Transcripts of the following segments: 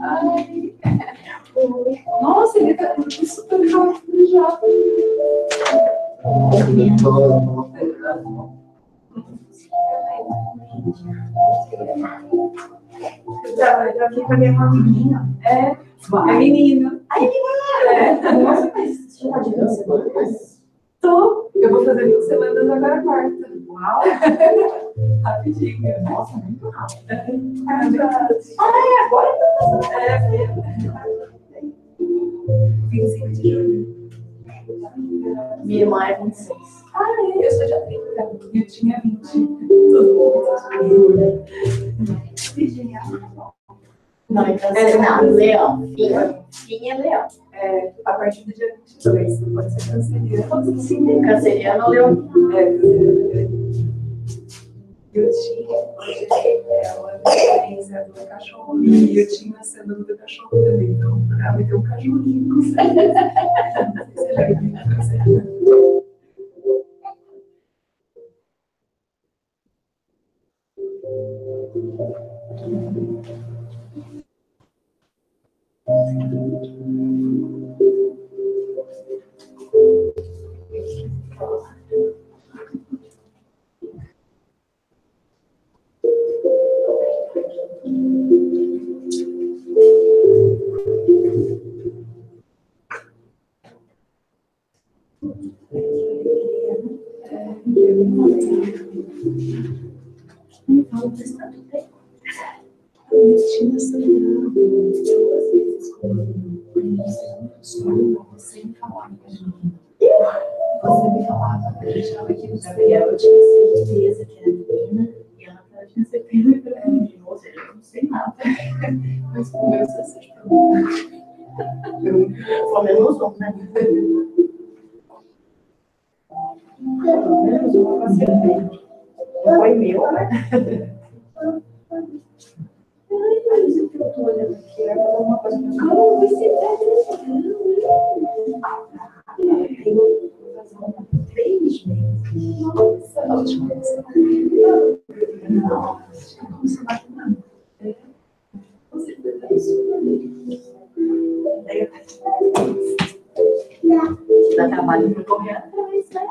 Ai. Nossa, ele tá super rápido já. Já fica minha amiguinha. É menina. Ai, menina! Nossa, mas você já tá de 2 semanas? Tô. Eu vou fazer 2 semanas agora quarta. Uau! Rapidinho. Nossa, muito rápido. Ai, agora eu tô fazendo. 25 de julho. Minha irmã é 26. Eu sou dia 30. Eu tinha 20. Todo mundo. Virginia. Não, então não, leão. Finha é leão. A partir do dia 22. Pode ser canceriano. Sim, canceriano ou leão. Eu tinha ela a do cachorro e eu tinha a cena do cachorro também, então ela me deu um cachorrinho. Não sei se você já viu a cena. Não prestar tudo bem. Eu tinha acelerado 2 vezes sem falar com a gente. Você me falava, eu achava que Gabriela tinha certeza que era menina e ela tinha certeza que era menino, ou seja, eu não sei nada. Mas começa a ser pelo menos um, né? Pelo menos um eu acertei. Não foi meu, né? Mas eu tô olhando aqui, vai falar uma coisa. Como você tá tentando? Vou fazer 3 meses. Nossa, a última vez. Não, como você vai nada? Você vai isso. Dá trabalho para correr atrás, né?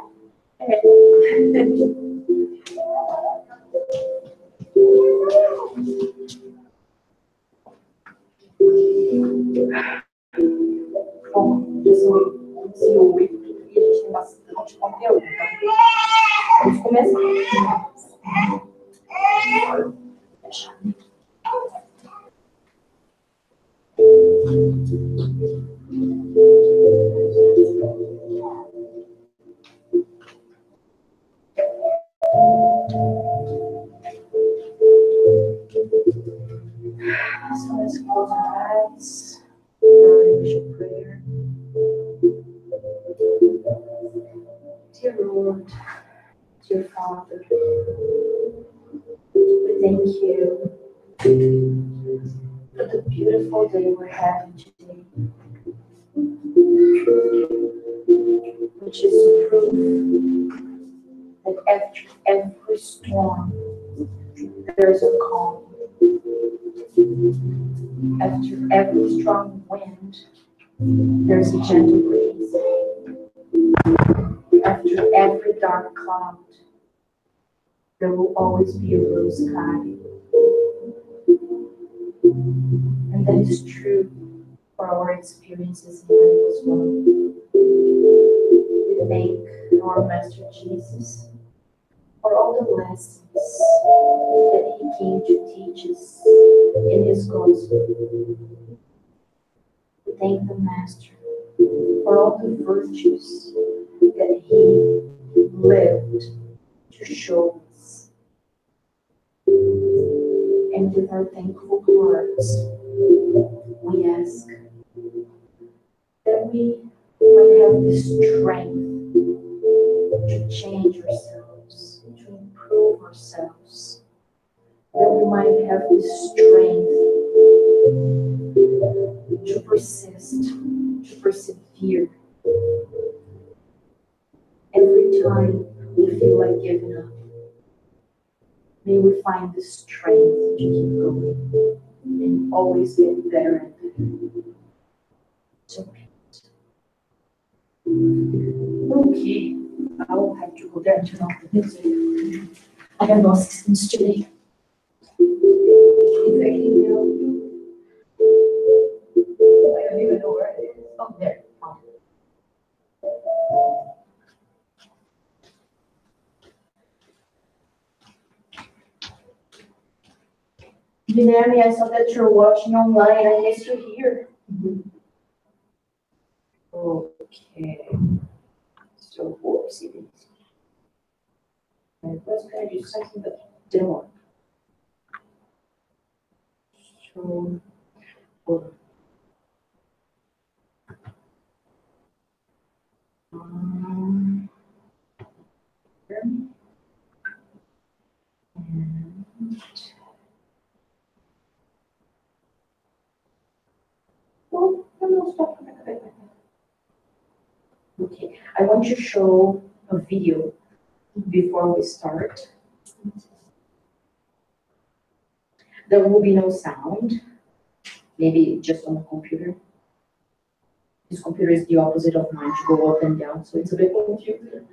Bom, eu sou CEO e a gente tem bastante conteúdo. Então, vamos começar. So let's close our eyes. Initial prayer. Dear Lord, dear Father, we thank you for the beautiful day we're having today, which is proof that after every storm, there's a calm. After every strong wind, there's a gentle breeze. After every dark cloud, there will always be a blue sky. And that is true for our experiences in life as well. We thank our Master Jesus for all the lessons that He came to teach us in His is God's will. We thank the Master for all the virtues that He lived to show us. And with our thankful hearts, we ask that we might have the strength to change ourselves, to improve ourselves, that we might have the strength to persist, to persevere. Every time we feel like giving up, may we find the strength to keep going and always get better and better. So, okay, I'll have to go there and turn off the music. I have no assistance today. If I can help you. I don't even know where it is. Oh, there. Guilherme, I saw that you're watching online. I missed you here. Okay. So, whoopsie. I was going to do something that didn't work. So, and oh, no, stop. Okay, I want to show a video before we start. There will be no sound, maybe just on the computer. This computer is the opposite of mine, to go up and down, so it's a bit confusing.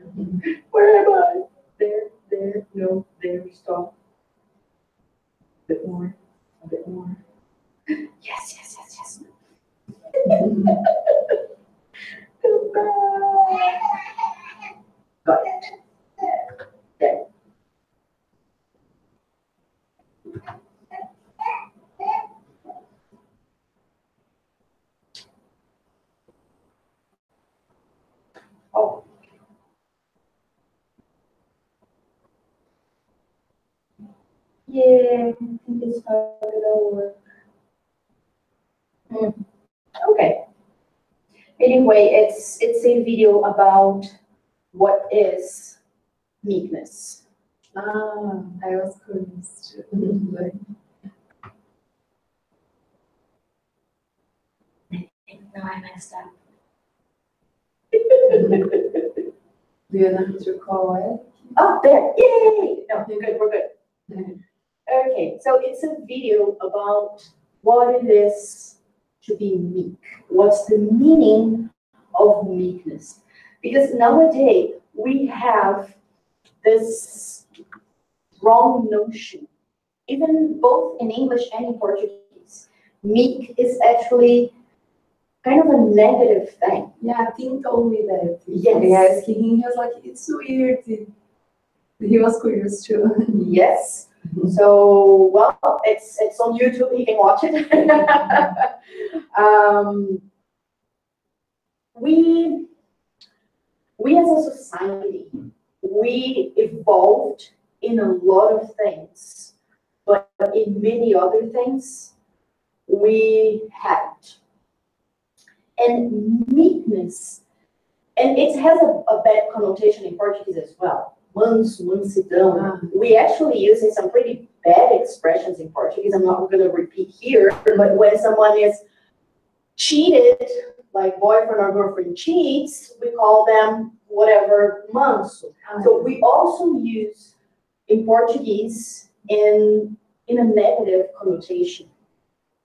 Where am I? There, no, there, stop. A bit more, a bit more. Yes. Goodbye. Got it. There. Oh. Yeah, I think it's not gonna work. Okay. Anyway, it's a video about what is meekness. Ah, I was curious to learn. No, I messed up. Do you know how to call it? Oh, there! Yay! No, we're good. Okay, so it's a video about what it is to be meek. What's the meaning of meekness? Because nowadays we have this wrong notion, even both in English and in Portuguese. Meek is actually kind of a negative thing. Yeah, Tim told me that. Yes. I asked him, he was like, it's weird. He was curious too. Yes. So, well, it's on YouTube, you can watch it. We as a society, we evolved in a lot of things, but in many other things, we haven't. And meekness, and it has a bad connotation in Portuguese as well. Manso, mansidão. We actually using some pretty bad expressions in Portuguese. I'm not going to repeat here, but when someone is cheated, like boyfriend or girlfriend cheats, we call them whatever, manso. So we also use in Portuguese in a negative connotation.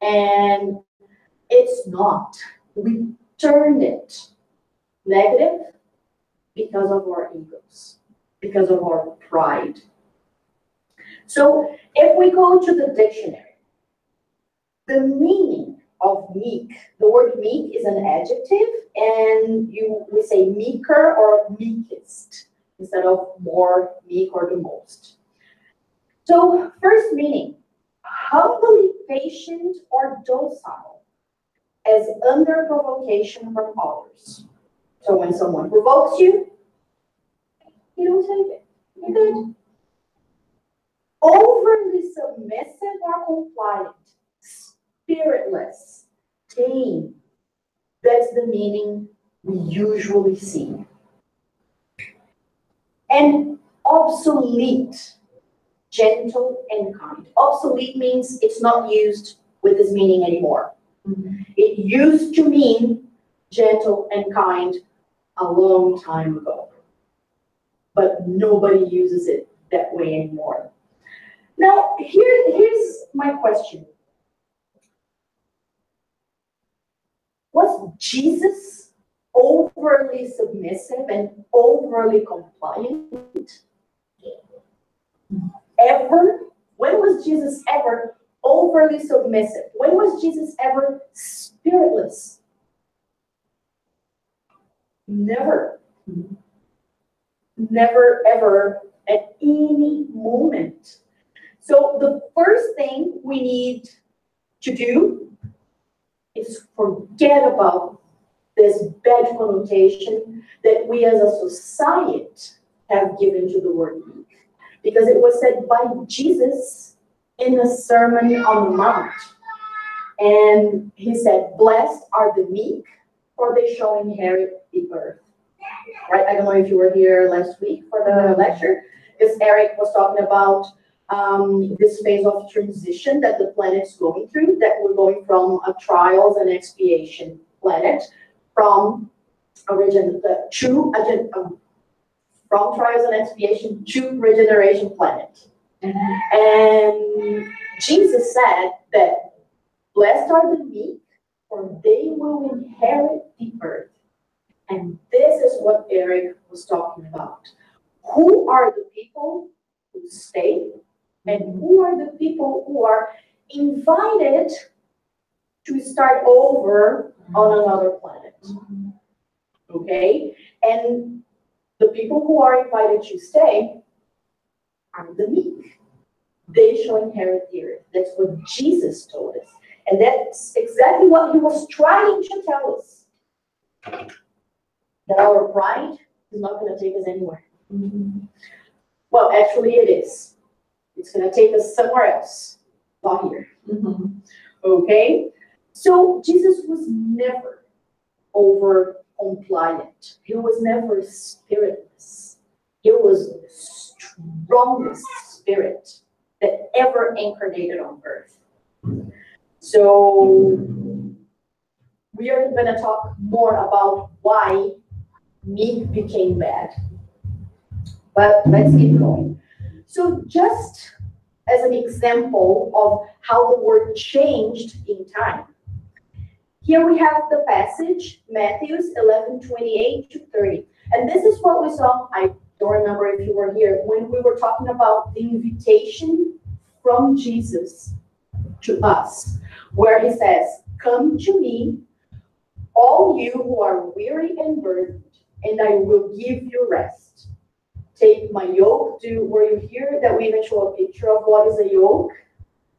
And it's not. We turned it negative because of our egos, because of our pride. So if we go to the dictionary, the meaning of meek, the word meek is an adjective, and we say meeker or meekest instead of more meek or the most. So first meaning, humbly patient or docile, as under provocation from others. So when someone provokes you, you don't take it. You're good. Overly submissive or compliant, spiritless, tame. That's the meaning we usually see. And obsolete, gentle and kind. Obsolete means it's not used with this meaning anymore. It used to mean gentle and kind a long time ago. But nobody uses it that way anymore. Now, here's my question. Was Jesus overly submissive and overly compliant? Ever? When was Jesus ever overly submissive? When was Jesus ever spiritless? Never. Never, ever, at any moment. So the first thing we need to do is forget about this bad connotation that we as a society have given to the word meek. Because it was said by Jesus in the Sermon on the Mount. And he said, blessed are the meek, for they shall inherit the earth. Right? I don't know if you were here last week for the lecture, because Eric was talking about this phase of transition that the planet's going through, that we're going from a trials and expiation planet, from from trials and expiation to regeneration planet. And Jesus said that blessed are the meek, for they will inherit the earth. And this is what Eric was talking about. Who are the people who stay? And who are the people who are invited to start over on another planet? Okay? And the people who are invited to stay are the meek. They shall inherit the earth. That's what Jesus told us. And that's exactly what he was trying to tell us. That our pride is not going to take us anywhere. Well, actually it is. It's going to take us somewhere else, not here. Okay? So Jesus was never over compliant. He was never spiritless. He was the strongest spirit that ever incarnated on earth. So we are going to talk more about why meek became bad. But let's keep going. So just as an example of how the word changed in time, here we have the passage, Matthew 11:28-30. And this is what we saw, I don't remember if you were here, when we were talking about the invitation from Jesus to us, where he says, come to me, all you who are weary and burdened, and I will give you rest. Take my yoke. Were you here that we even show a picture of what is a yoke?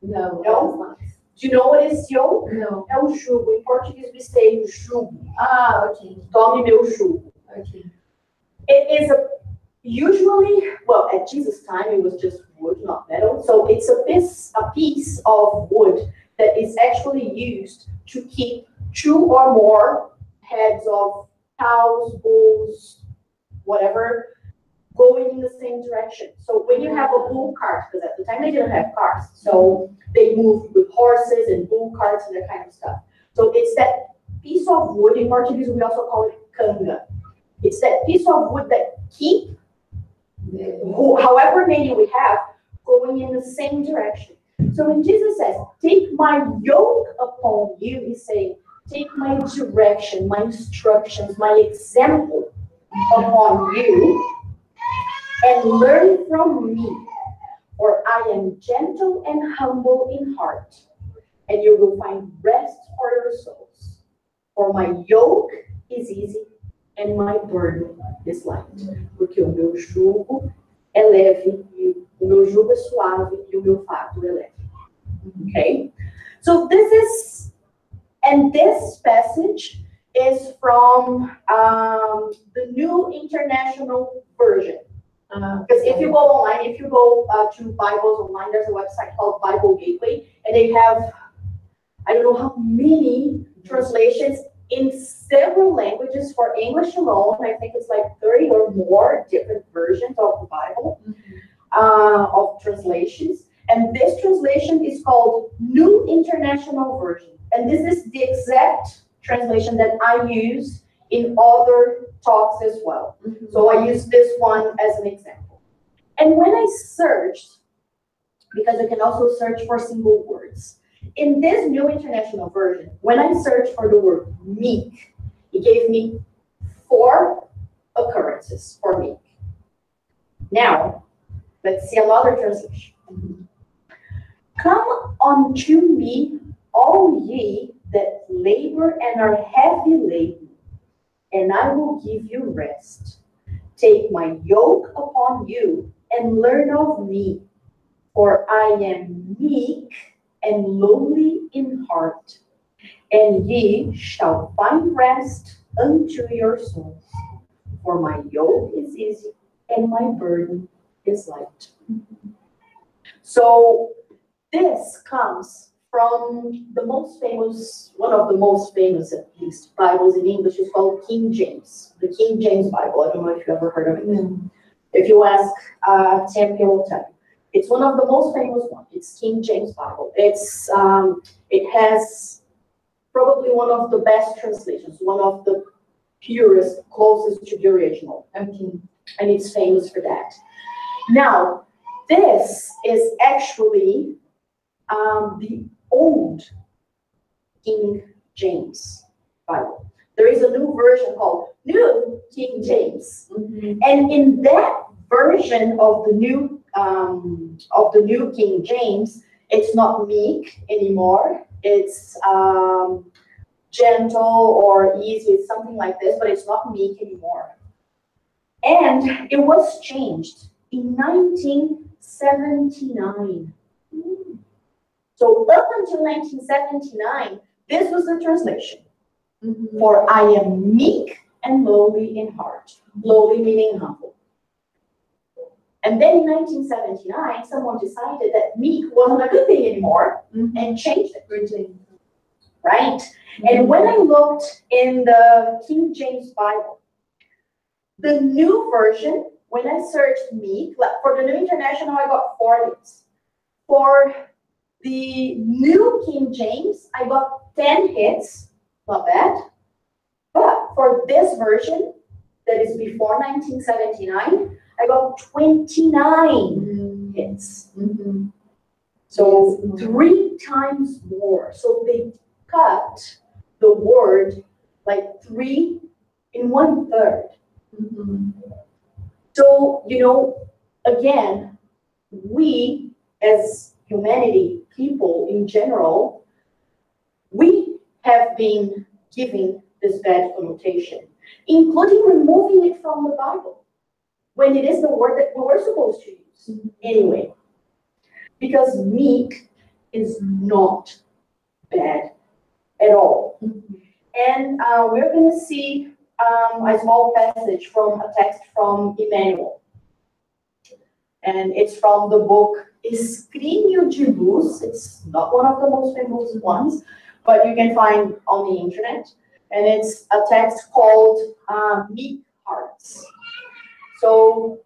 No. No? Do you know what is yoke? No. É o jugo. In Portuguese we say jugo. Ah, okay. Tome meu jugo. Okay. It is usually, well, at Jesus' time it was just wood, not metal. So it's a piece of wood that is actually used to keep 2 or more heads of cows, bulls, whatever, going in the same direction. So when you have a bull cart, because at the time they didn't have cars, so they moved with horses and bull carts and that kind of stuff. So it's that piece of wood, in Portuguese we also call it canga. It's that piece of wood that keep however many we have going in the same direction. So when Jesus says, take my yoke upon you, he's saying, take my direction, my instructions, my example upon you, and learn from me, for I am gentle and humble in heart, and you will find rest for your souls. For my yoke is easy and my burden is light. Porque o meu jugo é leve, o meu jugo é suave e o meu fardo é leve. Okay? So this passage is from the New International Version. Because if you go online, if you go to Bibles online, there's a website called Bible Gateway, and they have, I don't know how many translations in several languages. For English alone, I think it's like 30 or more different versions of the Bible, of translations. And this translation is called New International Version. And this is the exact translation that I use in other talks as well. So I use this one as an example. And when I searched, because you can also search for single words, in this New International Version, when I searched for the word meek, it gave me 4 occurrences for meek. Now, let's see another translation. Come unto me, all ye that labor and are heavy laden, and I will give you rest. Take my yoke upon you and learn of me, for I am meek and lowly in heart, and ye shall find rest unto your souls. For my yoke is easy and my burden is light. So this comes from the most famous, one of the most famous, at least, Bibles in English is called King James, the King James Bible. I don't know if you've ever heard of it. If you ask Tim, he will tell you. It's one of the most famous ones. It's King James Bible. It's it has probably one of the best translations, one of the purest, closest to the original. And it's famous for that. Now, this is actually the old King James Bible. There is a new version called New King James, and in that version of the new King James, it's not meek anymore. It's gentle or easy, something like this, but it's not meek anymore. And it was changed in 1979. So up until 1979, this was the translation. For I am meek and lowly in heart. Lowly meaning humble. And then in 1979, someone decided that meek wasn't a good thing anymore and changed it. Right? And when I looked in the King James Bible, the new version, when I searched meek, like for the New International, I got 4 hits. For the New King James, I got 10 hits. Not bad. But for this version, that is before 1979, I got 29 hits. So 3 times more. So they cut the word like 3 in 1/3. So, you know, again, we as humanity, people in general, we have been giving this bad connotation, including removing it from the Bible, when it is the word that we were supposed to use anyway. Because meek is not bad at all. And we're going to see a small passage from a text from Emmanuel. And it's from the book Escrínio de Luz. It's not one of the most famous ones, but you can find on the internet. And it's a text called Meek Hearts. So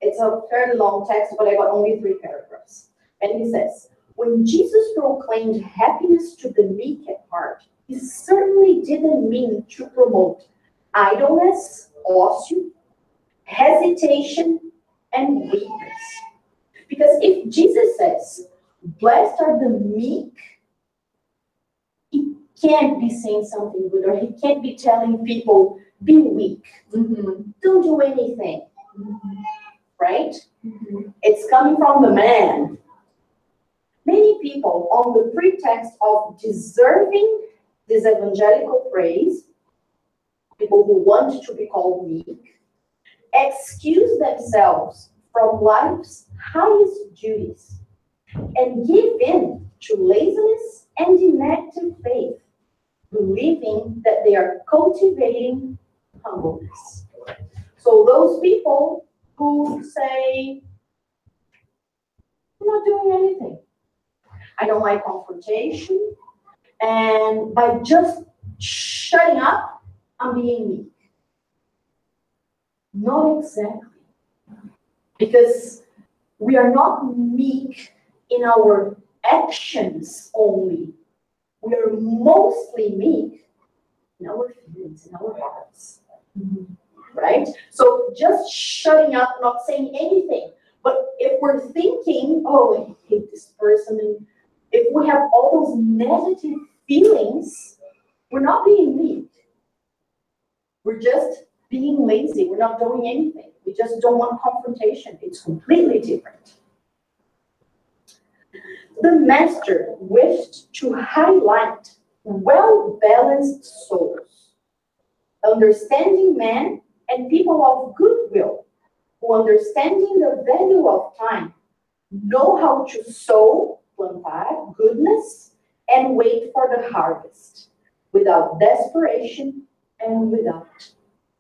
it's a fairly long text, but I got only 3 paragraphs. And he says, when Jesus proclaimed happiness to the meek at heart, he certainly didn't mean to promote idleness, ócio, hesitation, and weakness. Because if Jesus says, blessed are the meek, he can't be saying something good, or he can't be telling people, be weak, don't do anything, right? It's coming from the man. Many people, on the pretext of deserving this evangelical praise, people who want to be called meek, excuse themselves from life's highest duties and give in to laziness and inactive faith, believing that they are cultivating humbleness. So those people who say, I'm not doing anything. I don't like confrontation. And by just shutting up, I'm being meek. Not exactly. Because we are not meek in our actions only. We are mostly meek in our feelings, in our hearts. Right? So just shutting up, not saying anything. But if we're thinking, oh, I hate this person, and if we have all those negative feelings, we're not being meek. We're just being lazy. We're not doing anything. We just don't want confrontation. It's completely different. The master wished to highlight well-balanced souls, understanding men and people of goodwill, who understanding the value of time, know how to sow, plantar, goodness, and wait for the harvest, without desperation and without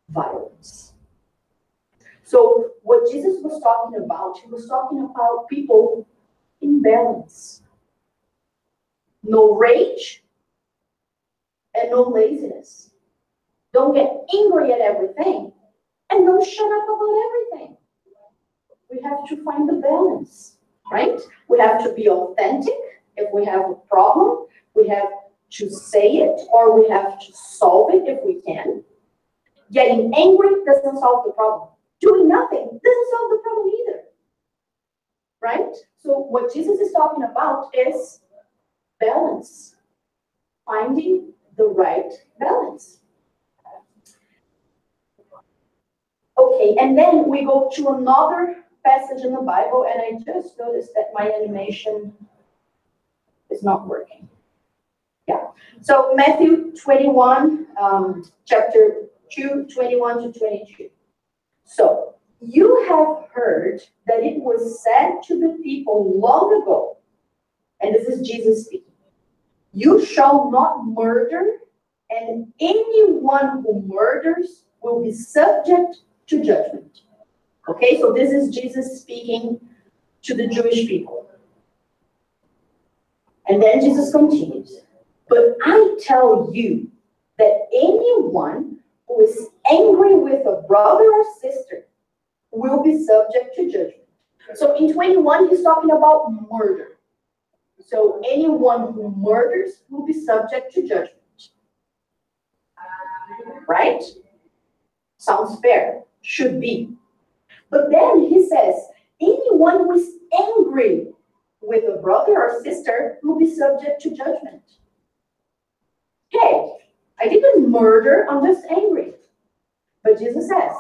violence. So what Jesus was talking about, he was talking about people in balance. No rage and no laziness. Don't get angry at everything and don't shut up about everything. We have to find the balance, right? We have to be authentic. If we have a problem, we have to say it, or we have to solve it if we can. Getting angry doesn't solve the problem. Doing nothing doesn't solve the problem either. Right? So what Jesus is talking about is balance. Finding the right balance. Okay, and then we go to another passage in the Bible, and I just noticed that my animation is not working. Yeah. So Matthew 21, chapter 2, 21 to 22. So, you have heard that it was said to the people long ago, and this is Jesus speaking, you shall not murder, and anyone who murders will be subject to judgment. Okay, so this is Jesus speaking to the Jewish people. And then Jesus continues, but I tell you that anyone who is angry with a brother or sister will be subject to judgment. So in 21, he's talking about murder. So anyone who murders will be subject to judgment. Right? Sounds fair. Should be. But then he says, anyone who is angry with a brother or sister will be subject to judgment. Hey, I didn't murder, I'm just angry. But Jesus says,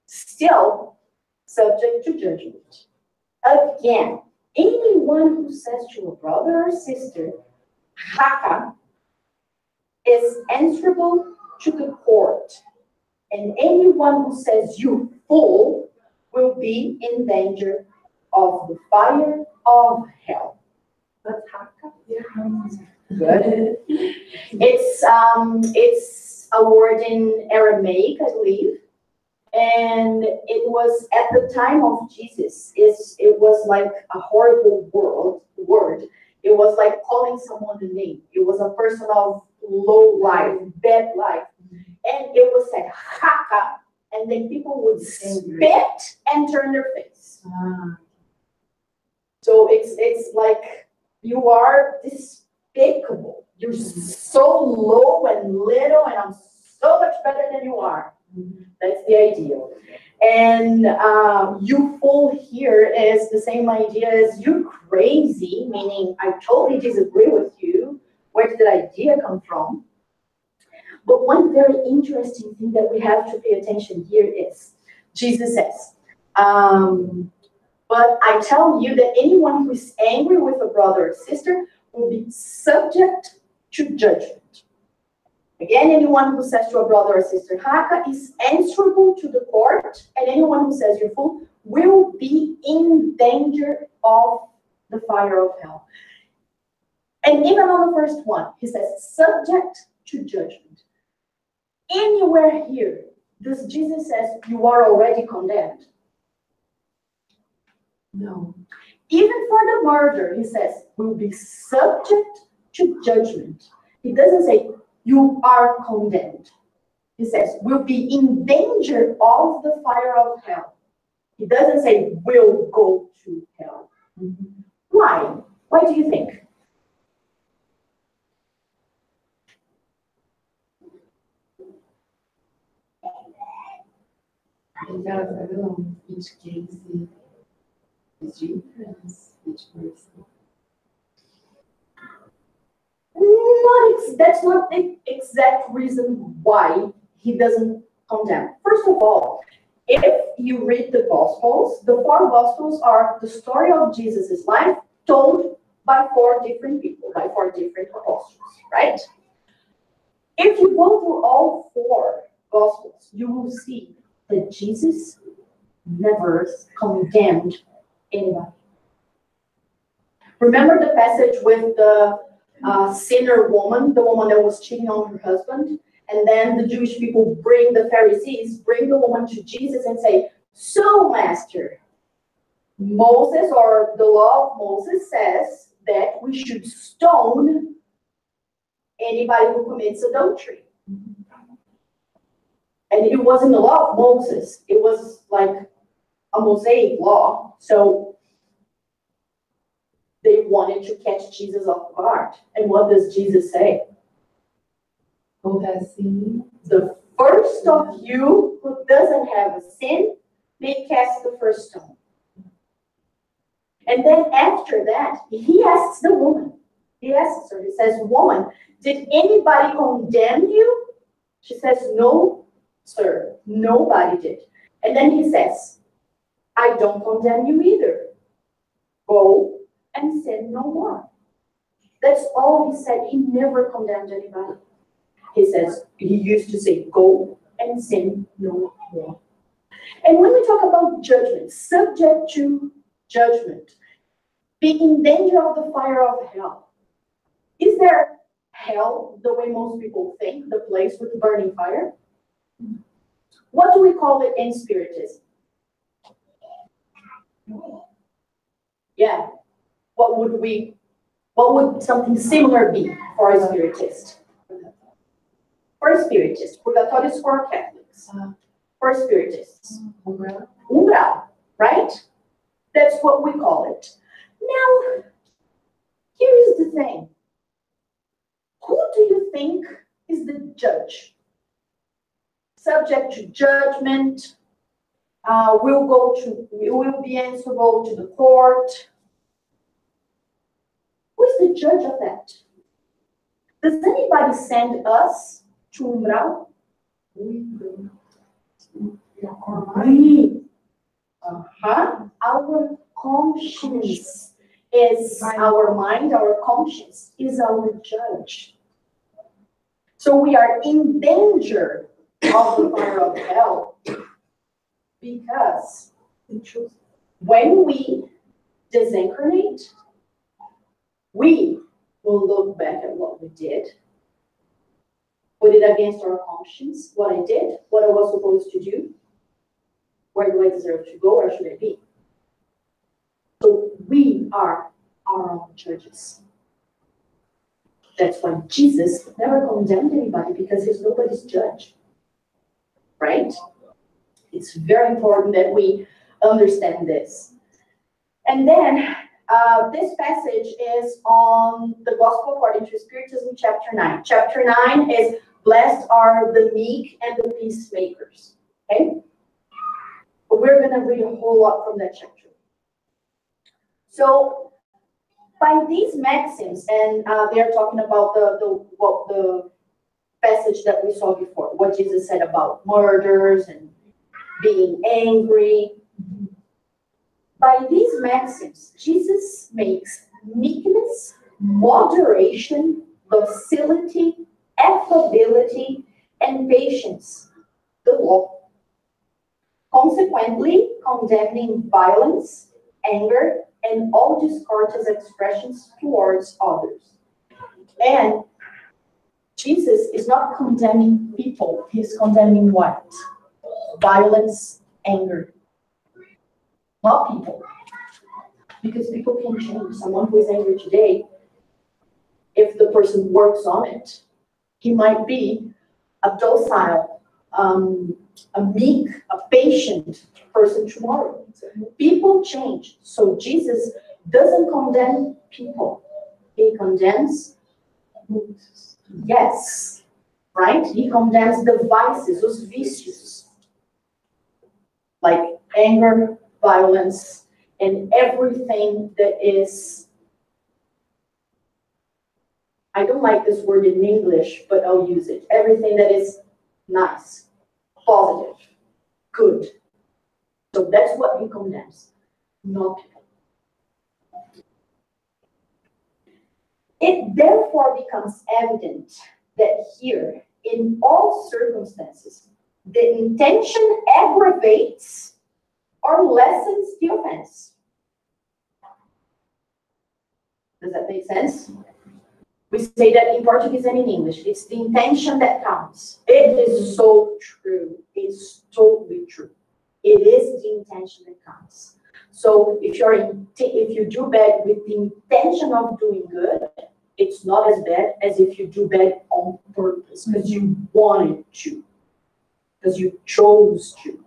still subject to judgment. Again, anyone who says to a brother or sister, Haka, is answerable to the court. And anyone who says you fool will be in danger of the fire of hell. That's Haka? Yeah. Good. It's a word in Aramaic, I believe. And it was at the time of Jesus. It was like a horrible word. It was like calling someone a name. It was a person of low life, bad life. And it was said, Haka, and then people would spit and turn their face. So it's like, you are despicable. You're so low and little, and I'm so much better than you are. That's the idea. And you fool here is the same idea as you crazy, meaning I totally disagree with you. Where did that idea come from? But one very interesting thing that we have to pay attention here is, Jesus says, but I tell you that anyone who is angry with a brother or sister will be subject to judgment. Again, anyone who says to a brother or sister, Haka, is answerable to the court, and anyone who says you're fool will be in danger of the fire of hell. And even on the first one, he says, subject to judgment. Anywhere here, does Jesus says you are already condemned? No. Even for the murder, he says, will be subject to judgment. He doesn't say you are condemned. He says will be in danger of the fire of hell. He doesn't say will go to hell. Mm-hmm. Why? Why do you think? Because I don't know, each case is different, each person. That's not the exact reason why he doesn't condemn. First of all, if you read the Gospels, the four Gospels are the story of Jesus' life told by four different people, by four different apostles, right? If you go through all four Gospels, you will see that Jesus never condemned anybody. Remember the passage with the sinner woman, the woman that was cheating on her husband? And then the Jewish people the Pharisees bring the woman to Jesus and say, so master, Moses or the law of Moses says that we should stone anybody who commits adultery. And it wasn't the law of Moses. It was like a Mosaic law. So they wanted to catch Jesus off guard. And what does Jesus say? Who has seen? The first of you who doesn't have a sin may cast the first stone. And then after that, he asks the woman. He asks her, he says, woman, did anybody condemn you? She says, no, sir, nobody did. And then he says, I don't condemn you either. Go and sin no more. That's all he said. He never condemned anybody. He says, he used to say, go and sin no more. And when we talk about judgment, subject to judgment, be in danger of the fire of hell. Is there hell the way most people think, the place with the burning fire? What do we call it in Spiritism? Yeah. What would something similar be for a Spiritist? For a Spiritist, purgatorio is for Catholics. For Spiritists, umbral, right? That's what we call it. Now, here is the thing. Who do you think is the judge? Subject to judgment, will be answerable to the court. Who is the judge of that? Does anybody send us to umbral? Our conscience is our mind, our conscience is our judge. So we are in danger of the fire of hell because when we disincarnate, we will look back at what we did, put it against our conscience, what I did, what I was supposed to do, where do I deserve to go, where should I be? So we are our own judges. That's why Jesus never condemned anybody, because he's nobody's judge. Right? It's very important that we understand this. And then this passage is on the Gospel according to Spiritism, chapter 9. Chapter 9 is blessed are the meek and the peacemakers. Okay? But we're going to read a whole lot from that chapter. So, by these maxims, and they're talking about the passage that we saw before, what Jesus said about murders and being angry. By these maxims, Jesus makes meekness, moderation, docility, affability, and patience the law. Consequently, condemning violence, anger, and all discourteous expressions towards others. And Jesus is not condemning people. He's condemning what? Violence, anger. Not people. Because people can change. Someone who is angry today, if the person works on it, he might be a docile, a meek, a patient person tomorrow. People change. So Jesus doesn't condemn people. He condemns, yes, right? He condemns the vices, os vícios, like anger, violence, and everything that is, I don't like this word in English, but I'll use it. Everything that is nice, positive, good. So that's what he condemns, not people. It therefore becomes evident that here, in all circumstances, the intention aggravates or lessens the offense. Does that make sense? We say that in Portuguese and in English. It's the intention that counts. It is so true. It's totally true. It is the intention that counts. So if you do bad with the intention of doing good, it's not as bad as if you do bad on purpose, because you wanted to, because you chose to.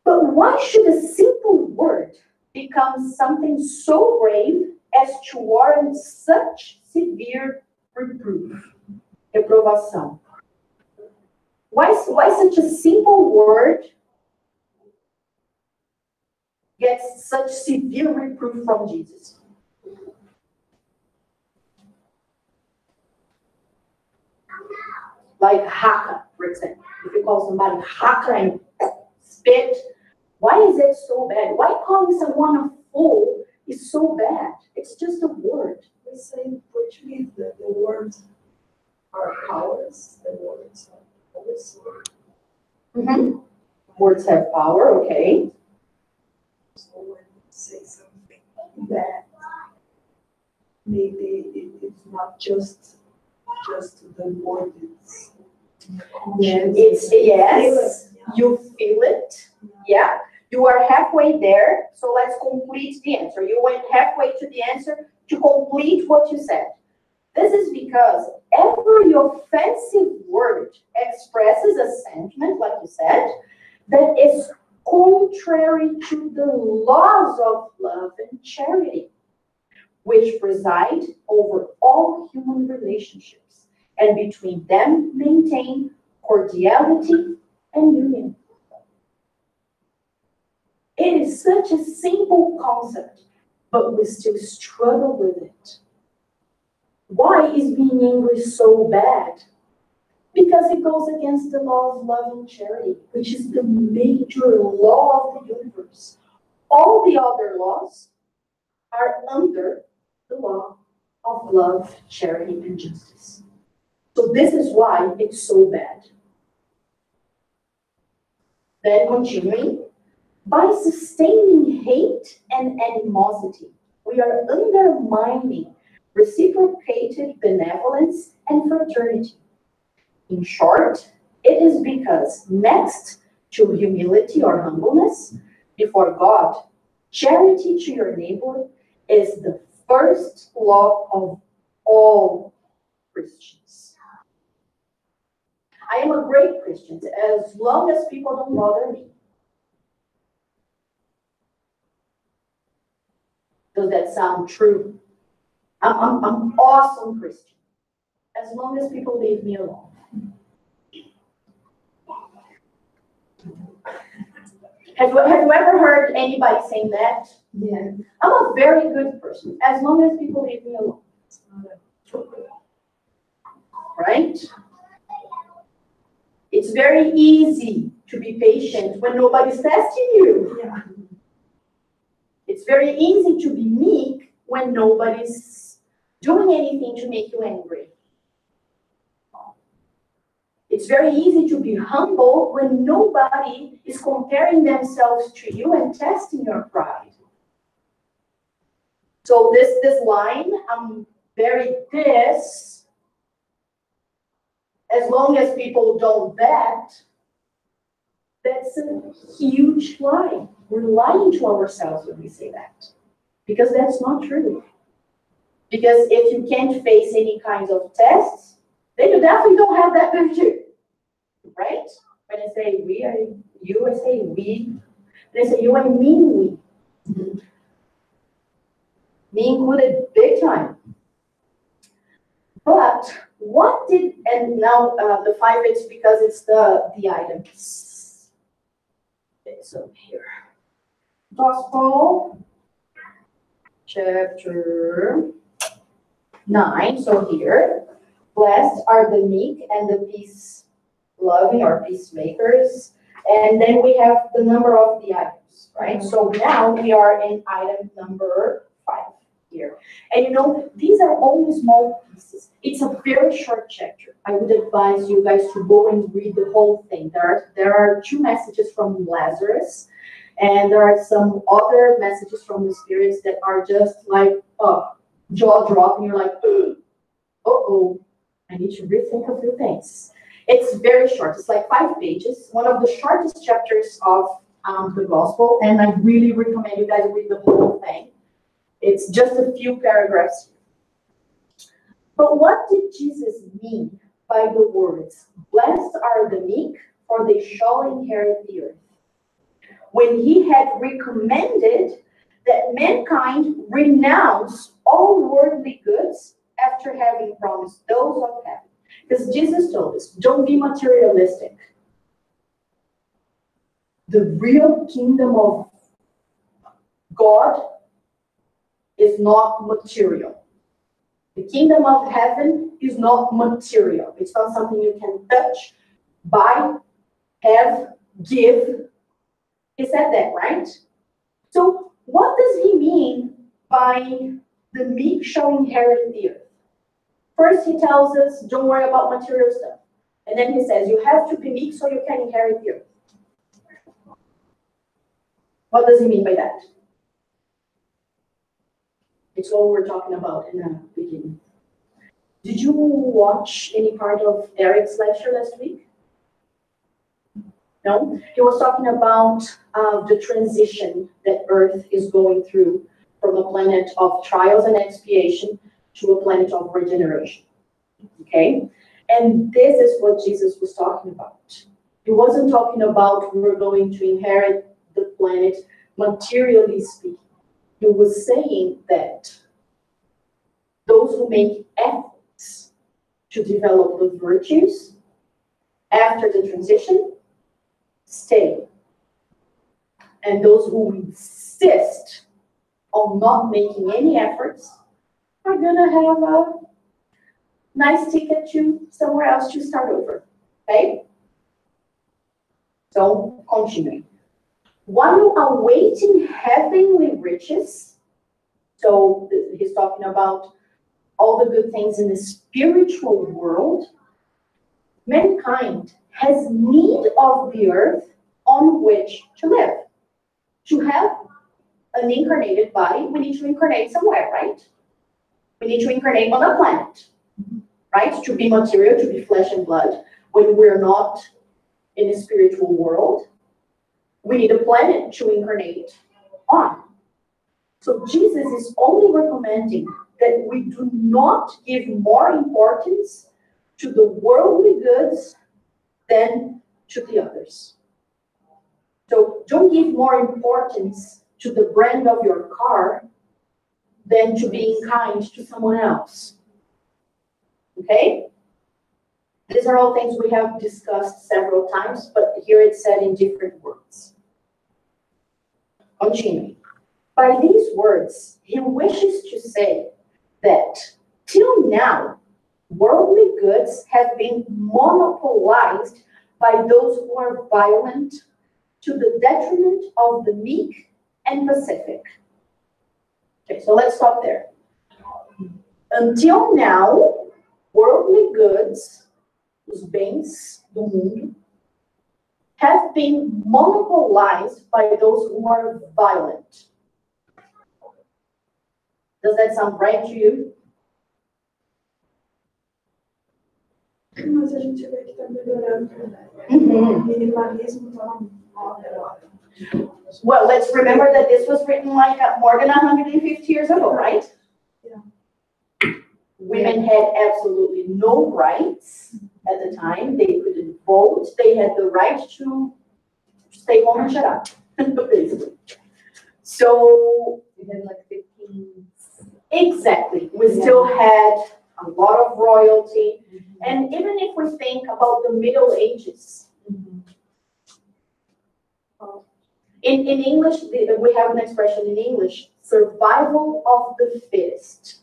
But why should a simple word become something so grave as to warrant such severe reproof, reprovação? Why such a simple word gets such severe reproof from Jesus? Like haka, for example. If you call somebody haka and spit, why is it so bad? Why calling someone a fool is so bad? It's just a word. We say in Portuguese that the words are powers, the words are always. Mm-hmm. Words have power, okay. So when you say something bad, maybe it's not just the word. It's yes, you feel it. Yeah, you are halfway there. So let's complete the answer. You went halfway to the answer to complete what you said. This is because every offensive word expresses a sentiment, like you said, that is contrary to the laws of love and charity, which preside over all human relationships, and between them maintain cordiality and union. It is such a simple concept, but we still struggle with it. Why is being angry so bad? Because it goes against the law of love and charity, which is the major law of the universe. All the other laws are under the law of love, charity, and justice. So this is why it's so bad. Then continuing, by sustaining hate and animosity, we are undermining reciprocated benevolence and fraternity. In short, it is because next to humility or humbleness before God, charity to your neighbor is the first law of all Christians. I am a great Christian as long as people don't bother me. Does that sound true? I'm awesome Christian as long as people leave me alone. Have you ever heard anybody saying that? Yeah. I'm a very good person as long as people leave me alone. Right? It's very easy to be patient when nobody's testing you. Yeah. It's very easy to be meek when nobody's doing anything to make you angry. It's very easy to be humble when nobody is comparing themselves to you and testing your pride. So this line, bury this, as long as people don't bet, that's a huge lie. We're lying to ourselves when we say that. Because that's not true. Because if you can't face any kinds of tests, then you definitely don't have that virtue. Right? When I say we, I say we. When I say you, I mean we. Me included big time. But what did, and now the 5 is because it's the items. It's up here. Gospel, chapter 9, so here. Blessed are the meek and the peace-loving or peacemakers. And then we have the number of the items, right? So now we are in item number 5 here. And you know, these are only small pieces. It's a very short chapter. I would advise you guys to go and read the whole thing. There are 2 messages from Lazarus, and there are some other messages from the spirits that are just like, jaw dropping. You're like, uh-oh, I need to rethink a few things. It's very short. It's like 5 pages. One of the shortest chapters of the gospel, and I really recommend you guys read the whole thing. It's just a few paragraphs. But what did Jesus mean by the words, blessed are the meek, for they shall inherit the earth? When he had recommended that mankind renounce all worldly goods after having promised those of heaven. Because Jesus told us, don't be materialistic. The real kingdom of God is not material. The kingdom of heaven is not material. It's not something you can touch, buy, have, give. He said that, right? So what does he mean by the meek shall inherit the earth? First, he tells us, don't worry about material stuff. And then he says, you have to be meek so you can inherit the earth. What does he mean by that? It's what we're talking about in the beginning. Did you watch any part of Eric's lecture last week? No? He was talking about the transition that Earth is going through from a planet of trials and expiation to a planet of regeneration. Okay? And this is what Jesus was talking about. He wasn't talking about we're going to inherit the planet materially speaking. He was saying that those who make efforts to develop the virtues after the transition stay. And those who insist on not making any efforts are going to have a nice ticket to somewhere else to start over. Okay? So, continuing. While awaiting heavenly riches, so he's talking about all the good things in the spiritual world, mankind has need of the earth on which to live. To have an incarnated body, we need to incarnate somewhere, right? We need to incarnate on a planet, right? To be material, to be flesh and blood. When we're not in a spiritual world, we need a planet to incarnate on. So Jesus is only recommending that we do not give more importance to the worldly goods than to the others. So don't give more importance to the brand of your car than to being kind to someone else. Okay? These are all things we have discussed several times, but here it's said in different words. Continuing. By these words, he wishes to say that till now, worldly goods have been monopolized by those who are violent to the detriment of the meek and pacific. Okay, so let's stop there. Until now, worldly goods, os bens do mundo, have been monopolized by those who are violent. Does that sound right to you? Mas a gente vê que está melhorando. Mhm. O minimalismo está na moda. Well, let's remember that this was written like more than 150 years ago, right? Yeah. Women had absolutely no rights at the time. They couldn't vote. They had the right to stay home and shut up, basically. So, We had like 15. exactly. We still had a lot of royalty. And even if we think about the Middle Ages, in English, we have an expression in English, survival of the fittest.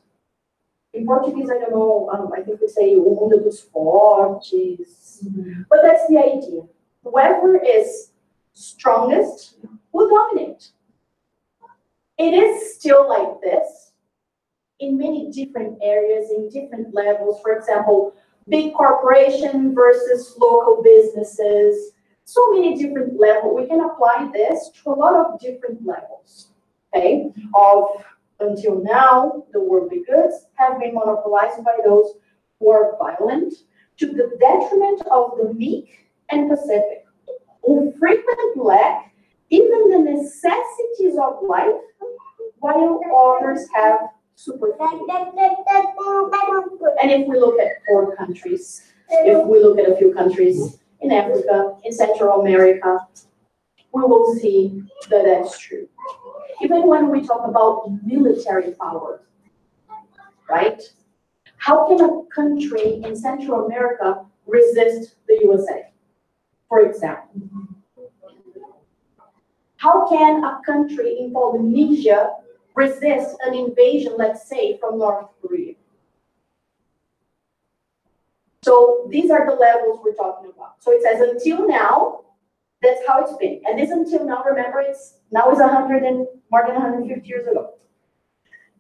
In Portuguese, I don't know, I think we say o mundo dos fortes, but that's the idea. Whoever is strongest will dominate. It is still like this in many different areas, in different levels. For example, big corporation versus local businesses. So many different levels. We can apply this to a lot of different levels, okay? Until now, the worldly goods have been monopolized by those who are violent to the detriment of the meek and pacific, who frequently lack even the necessities of life, while others have superfluity. And if we look at poor countries, if we look at a few countries in Africa, in Central America, we will see that that's true. Even when we talk about military power, right? How can a country in Central America resist the USA, for example? How can a country in Polynesia resist an invasion, let's say, from North Korea? So these are the levels we're talking about. So it says until now, that's how it's been. And this until now, remember, it's more than 150 years ago.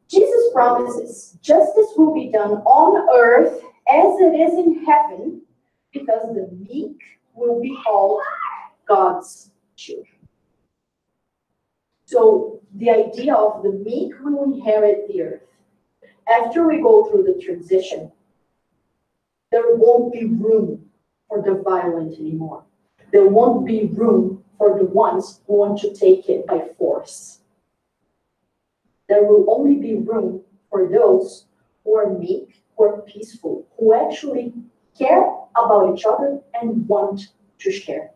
Jesus promises justice will be done on earth as it is in heaven, because the meek will be called God's children. So the idea of the meek will inherit the earth. After we go through the transition, there won't be room for the violent anymore. There won't be room for the ones who want to take it by force. There will only be room for those who are meek, who are peaceful, who actually care about each other and want to share.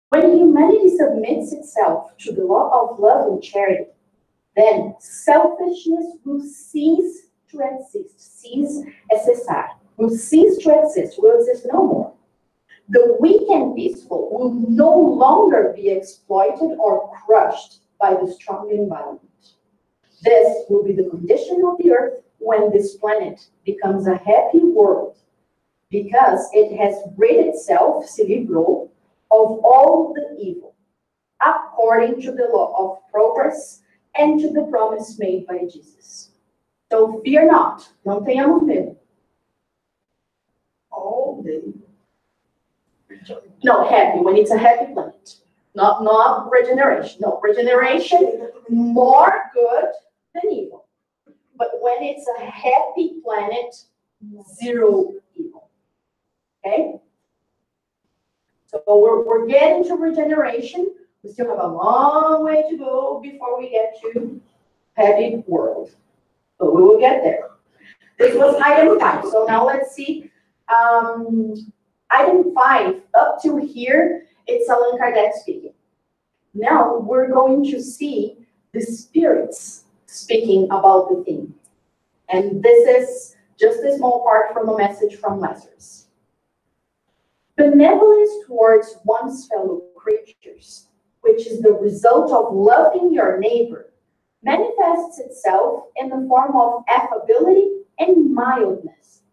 When humanity submits itself to the law of love and charity, then selfishness will cease to exist, will cease to exist, will exist no more. The weak and peaceful will no longer be exploited or crushed by the strong and violent. This will be the condition of the earth when this planet becomes a happy world, because it has rid itself, se livrou, of all the evil, according to the law of progress and to the promise made by Jesus. So fear not, não tenhamos medo. All day. No, happy, when it's a happy planet. Not regeneration. No, regeneration, more good than evil. But when it's a happy planet, zero evil. Okay? So we're getting to regeneration. We still have a long way to go before we get to happy world. But we will get there. This was item 5. So now let's see. Item 5, up to here, it's Allan Kardec speaking. Now we're going to see the spirits speaking about the theme. And this is just a small part from a message from Lazarus. Benevolence towards one's fellow creatures, which is the result of loving your neighbor, manifests itself in the form of affability and mildness.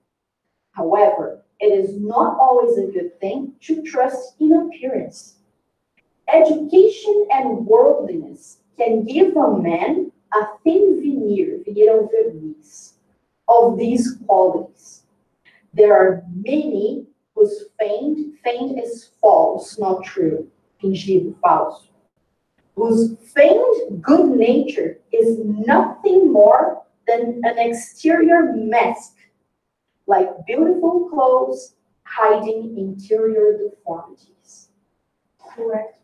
However, it is not always a good thing to trust in appearance. Education and worldliness can give a man a thin veneer, verniz, of these qualities. There are many whose feigned is false, not true, fingido, falso, whose feigned good nature is nothing more than an exterior mask like beautiful clothes hiding interior deformities. Correct.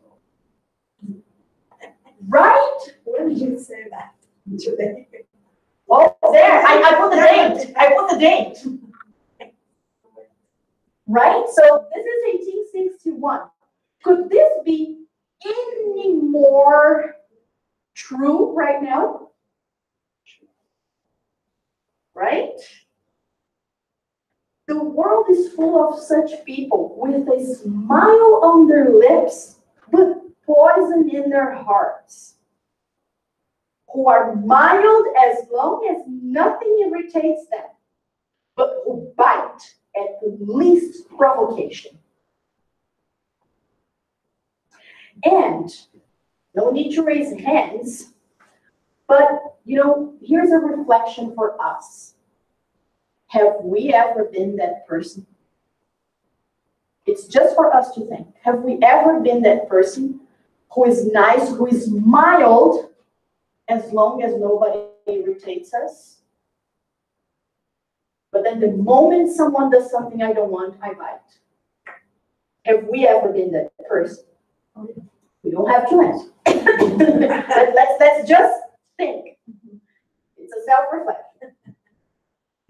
Right? When did you say that today? Oh, there, I put the date. I put the date. Right? So this is 1861. Could this be any more true right now? Right? The world is full of such people with a smile on their lips, but poison in their hearts, who are mild as long as nothing irritates them, but who bite at the least provocation. And no need to raise hands, but here's a reflection for us. Have we ever been that person? It's just for us to think. Have we ever been that person who is nice, who is mild, as long as nobody irritates us? But then the moment someone does something I don't want, I bite. Have we ever been that person? We don't have to answer. let's just think. It's a self-reflection.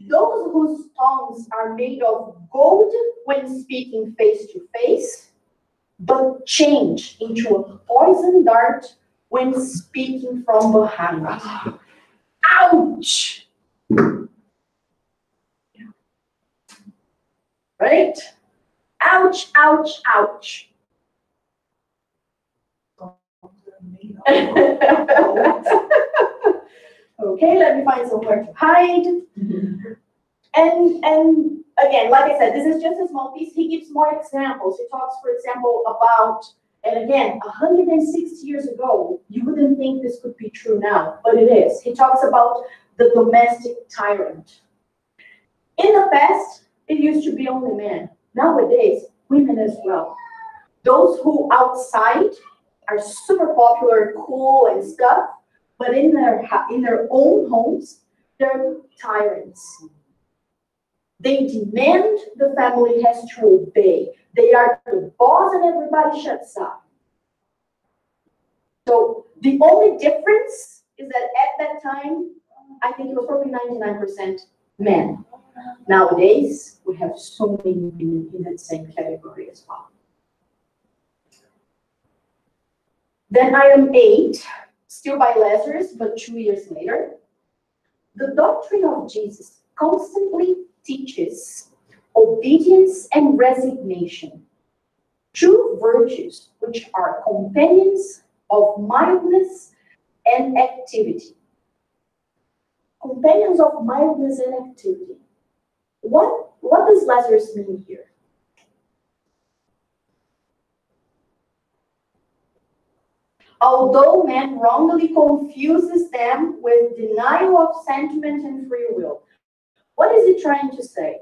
Those whose tongues are made of gold when speaking face to face, but change into a poison dart when speaking from behind. Ouch! Right? Ouch, ouch, ouch. Okay, let me find somewhere to hide. And again, like I said, this is just a small piece. He gives more examples. He talks, for example, about, and again, 160 years ago, you wouldn't think this could be true now, but it is. He talks about the domestic tyrant. In the past, it used to be only men. Nowadays, women as well. Those who outside are super popular, cool, and stuff, but in their own homes, they're tyrants. They demand the family has to obey. They are the boss and everybody shuts up. So the only difference is that at that time, I think it was probably 99% men. Nowadays, we have so many women in that same category as well. Then item 8, still by Lazarus, but 2 years later. The doctrine of Jesus constantly teaches obedience and resignation, true virtues which are companions of mildness and activity. Companions of mildness and activity. What does Lazarus mean here? Although man wrongly confuses them with denial of sentiment and free will. What is he trying to say?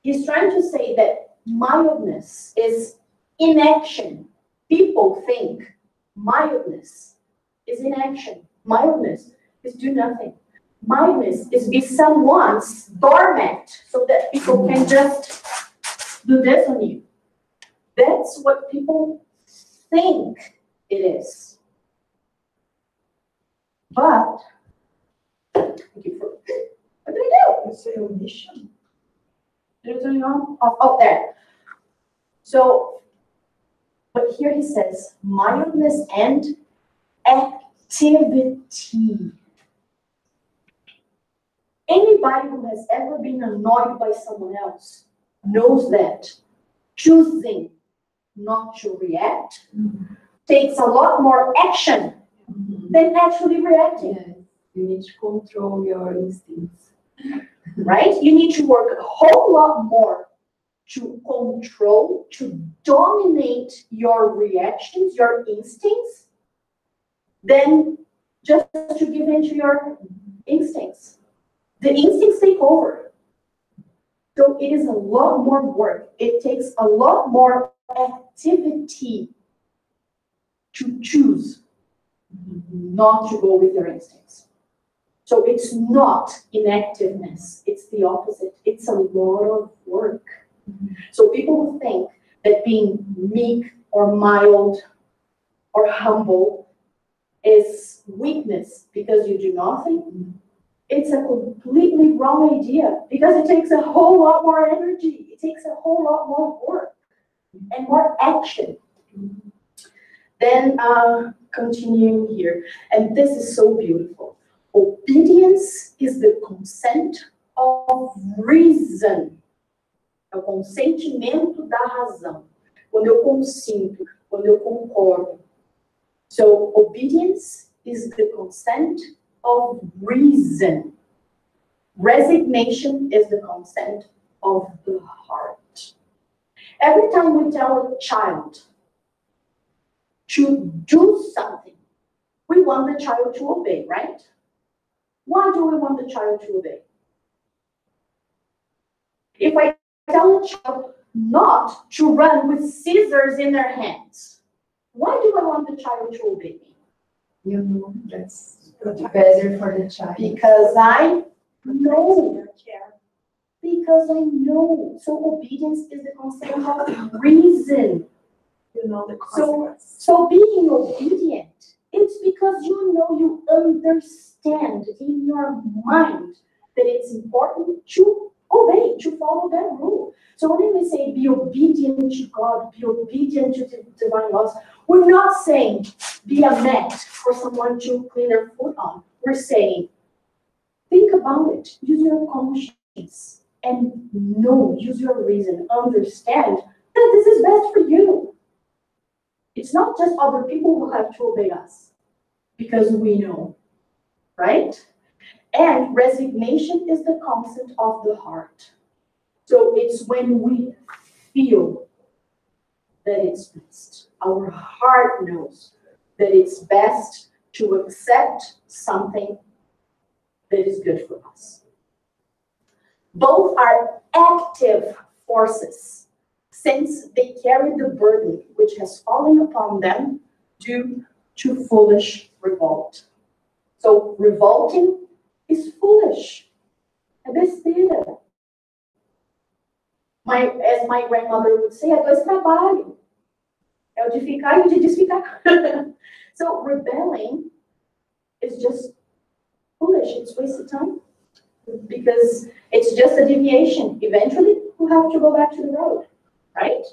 He's trying to say that mildness is inaction. People think mildness is inaction. Mildness is do nothing. Mildness is be someone's doormat so that people can just do this on you. That's what people think it is. But, what did I do? You say omission. Did it turn on? Oh, there. So, but here he says, mildness and activity. Anybody who has ever been annoyed by someone else knows that choosing not to react takes a lot more action than actually reacting. Yes. You need to control your instincts. Right? You need to work a whole lot more to control, to dominate your reactions, your instincts, than just to give in to your instincts. The instincts take over. So it is a lot more work. It takes a lot more activity to choose not to go with your instincts. So it's not inactiveness, it's the opposite. It's a lot of work. So people who think that being meek or mild or humble is weakness because you do nothing, it's a completely wrong idea, because it takes a whole lot more energy, it takes a whole lot more work and more action. Then continuing here, and this is so beautiful. Obedience is the consent of reason. É o consentimento da razão. Quando eu consinto, quando eu concordo. So obedience is the consent of reason. Resignation is the consent of the heart. Every time we tell a child to do something, we want the child to obey, right? Why do we want the child to obey? If I tell a child not to run with scissors in their hands, why do I want the child to obey me? You know that's better for the child. Because I know. Because I know. So obedience is the consent of reason. You know the consequence. So being obedient, it's because you know, you understand in your mind that it's important to obey, to follow that rule. So when we say be obedient to God, be obedient to the divine laws, we're not saying be a mat for someone to clean their foot on. We're saying, think about it, use your conscience, and know, use your reason, understand that this is best for you. It's not just other people who have to obey us, because we know, right? And resignation is the consent of the heart. So it's when we feel that it's best. Our heart knows that it's best to accept something that is good for us. Both are active forces, since they carry the burden which has fallen upon them due to foolish revolt. So revolting is foolish. É besteira. As my grandmother would say, é dois trabalhos. É o de ficar e o de desficar. So rebelling is just foolish. It's wasted time. Because it's just a deviation. Eventually, we'll have to go back to the road. Right?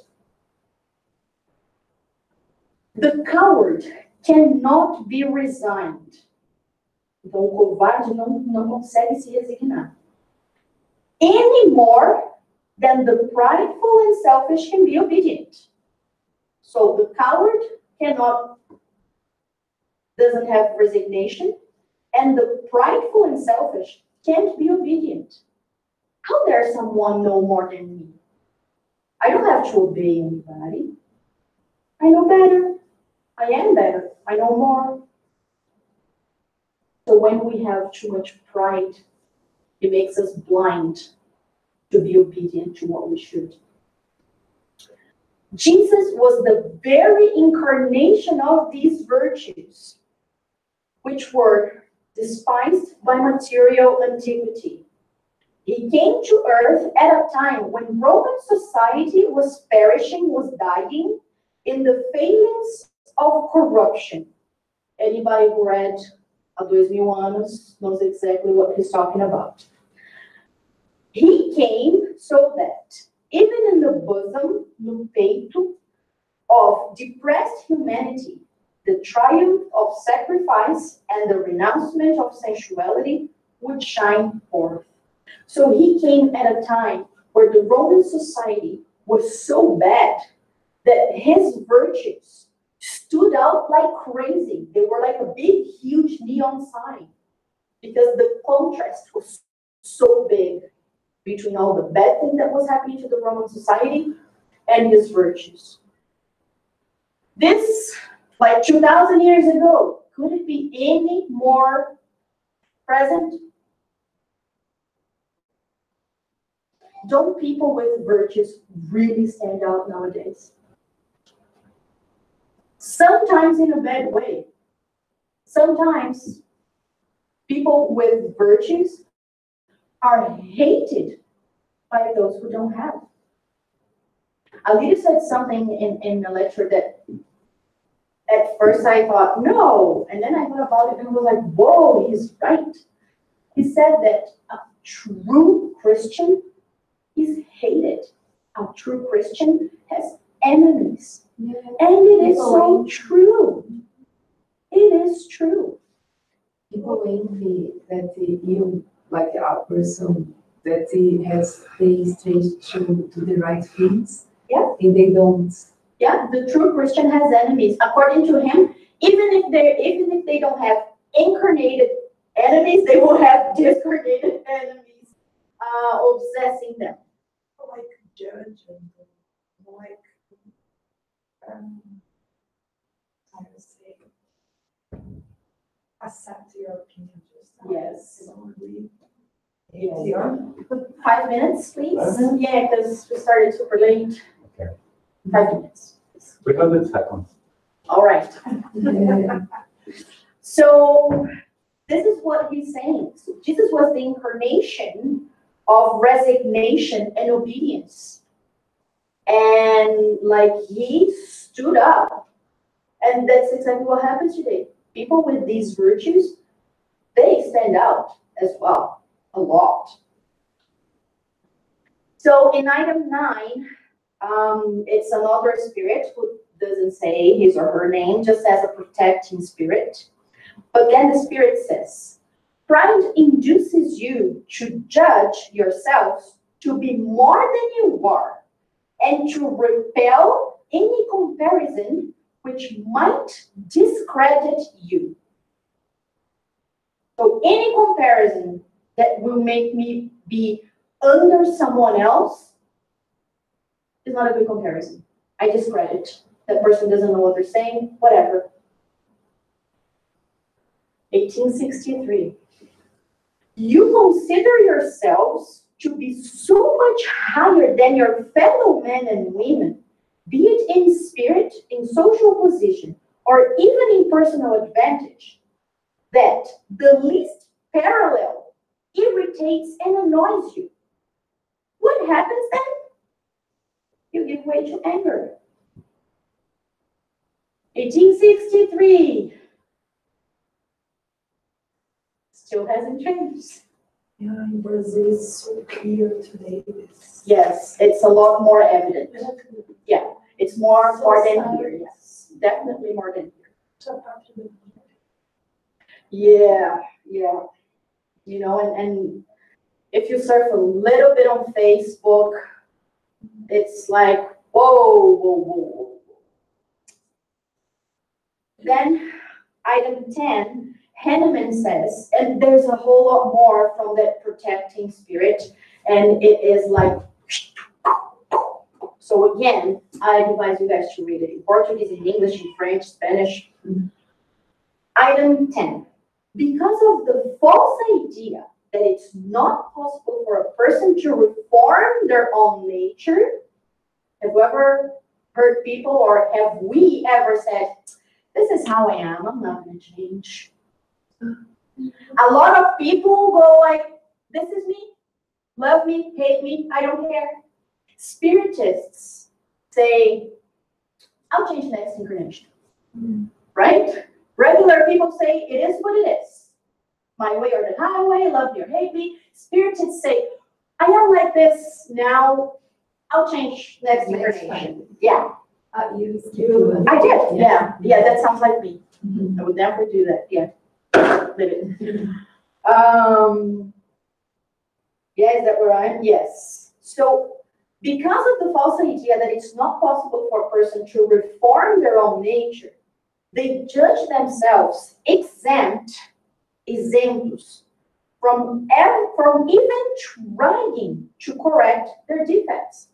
The coward cannot be resigned. Então, o covarde não consegue se resignar. Any more than the prideful and selfish can be obedient. So the coward doesn't have resignation, and the prideful and selfish can't be obedient. How dare someone know more than me? I don't have to obey anybody. I know better. I am better. I know more. So when we have too much pride, it makes us blind to be obedient to what we should. Jesus was the very incarnation of these virtues, which were despised by material antiquity. He came to earth at a time when Roman society was perishing, was dying in the failings of corruption. Anybody who read há 2000 anos knows exactly what he's talking about. He came so that even in the bosom, no peito, of depressed humanity, the triumph of sacrifice and the renouncement of sensuality would shine forth. So he came at a time where the Roman society was so bad that his virtues stood out like crazy. They were like a big, huge neon sign, because the contrast was so big between all the bad thing that was happening to the Roman society and his virtues. This, like 2,000 years ago, could it be any more present? Don't people with virtues really stand out nowadays? Sometimes in a bad way. sometimes people with virtues are hated by those who don't have. A leader said something in a lecture that at first I thought, no, and then I thought about it and was like, whoa, he's right. He said that a true Christian is hated. A true Christian has enemies. Yeah. And it is so true. It is true. People envy that you, like a person that he has they straight to do the right things. Yeah. And they don't. Yeah, the true Christian has enemies. According to him, even if they don't have incarnated enemies, they will have discarnated enemies obsessing them. Like judge and like how to say accept your opinion just Yes. Yes. Yes. 5 minutes, please. Yeah, because we started super late. Okay. 5 minutes. 300 seconds. All right. Yeah. So this is what he's saying. So Jesus was the incarnation of resignation and obedience. And like he stood up. And that's exactly what happens today. People with these virtues, they stand out as well, a lot. So in item 9, it's another spirit who doesn't say his or her name, just as a protecting spirit. But then the spirit says, pride induces you to judge yourselves to be more than you are, and to repel any comparison which might discredit you. So any comparison that will make me be under someone else is not a good comparison. I discredit. That person doesn't know what they're saying, whatever. 1863. You consider yourselves to be so much higher than your fellow men and women, be it in spirit, in social position, or even in personal advantage, that the least parallel irritates and annoys you. What happens then? You give way to anger. 1863. Still hasn't changed. Yeah, in Brazil it's so clear today. Yes, it's a lot more evident. Yeah, it's more than here. Yes, definitely more than here. Yeah. You know, and if you surf a little bit on Facebook, it's like, whoa. Then, item 10, Henneman says, and there's a whole lot more from that protecting spirit, and it is like, so again, I advise you guys to read it in Portuguese, in English, in French, Spanish. Item 10, because of the false idea that it's not possible for a person to reform their own nature, have you ever heard people, or have we ever said, this is how I am, I'm not going to change? A lot of people go like, this is me, love me, hate me, I don't care. Spiritists say, I'll change next incarnation, right? Regular people say, it is what it is. My way or the highway, love me or hate me. Spiritists say, I am like this now, I'll change next incarnation. Yeah. I did, yeah, that sounds like me. I would never do that, yeah. Yeah, is that where I am? Yes. So, because of the false idea that it's not possible for a person to reform their own nature, they judge themselves exemplos, from even trying to correct their defects.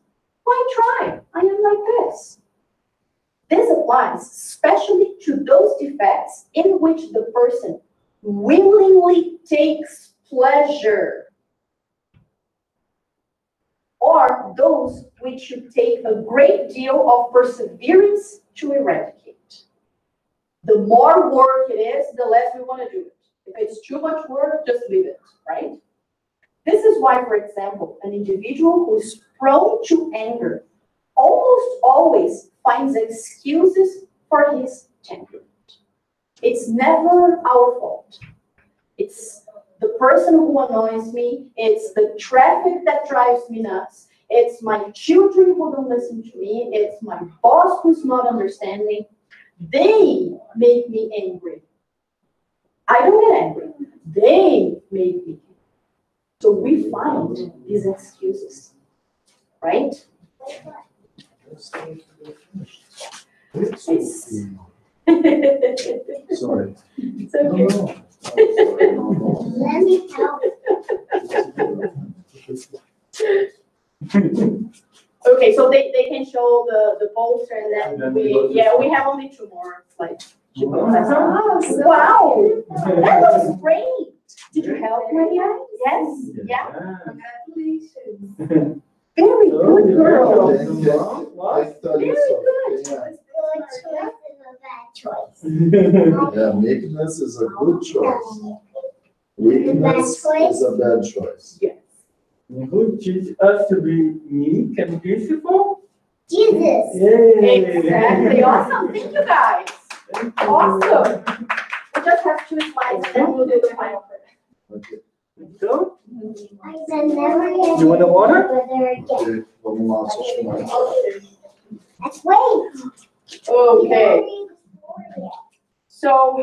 Why try? I am like this. This applies especially to those defects in which the person willingly takes pleasure, or those which you take a great deal of perseverance to eradicate. The more work it is, the less we want to do it. If it's too much work, just leave it, right? This is why, for example, an individual who is prone to anger almost always finds excuses for his temperament. It's never our fault. It's the person who annoys me. It's the traffic that drives me nuts. It's my children who don't listen to me. It's my boss who's not understanding. They make me angry. I don't get angry. They make me. So we find these excuses, right? It's Sorry. It's okay. Let me help. Okay, so they can show the poster and then we have only 2 more slides. Wow, that was great. Did you help, Maria? Yes? Yeah? Congratulations. Very good, girl. I thought Very so. good. Yeah, meekness is a good choice. Weakness is a bad choice. Yes. Who teach us to be meek and peaceful? Jesus. Yay! Exactly. Awesome. Thank you, guys. Awesome. We just have 2 slides and then we'll do the final project. Okay. So, You want a water? Okay, vamos lá, só chamar. Let's wait. Okay. So,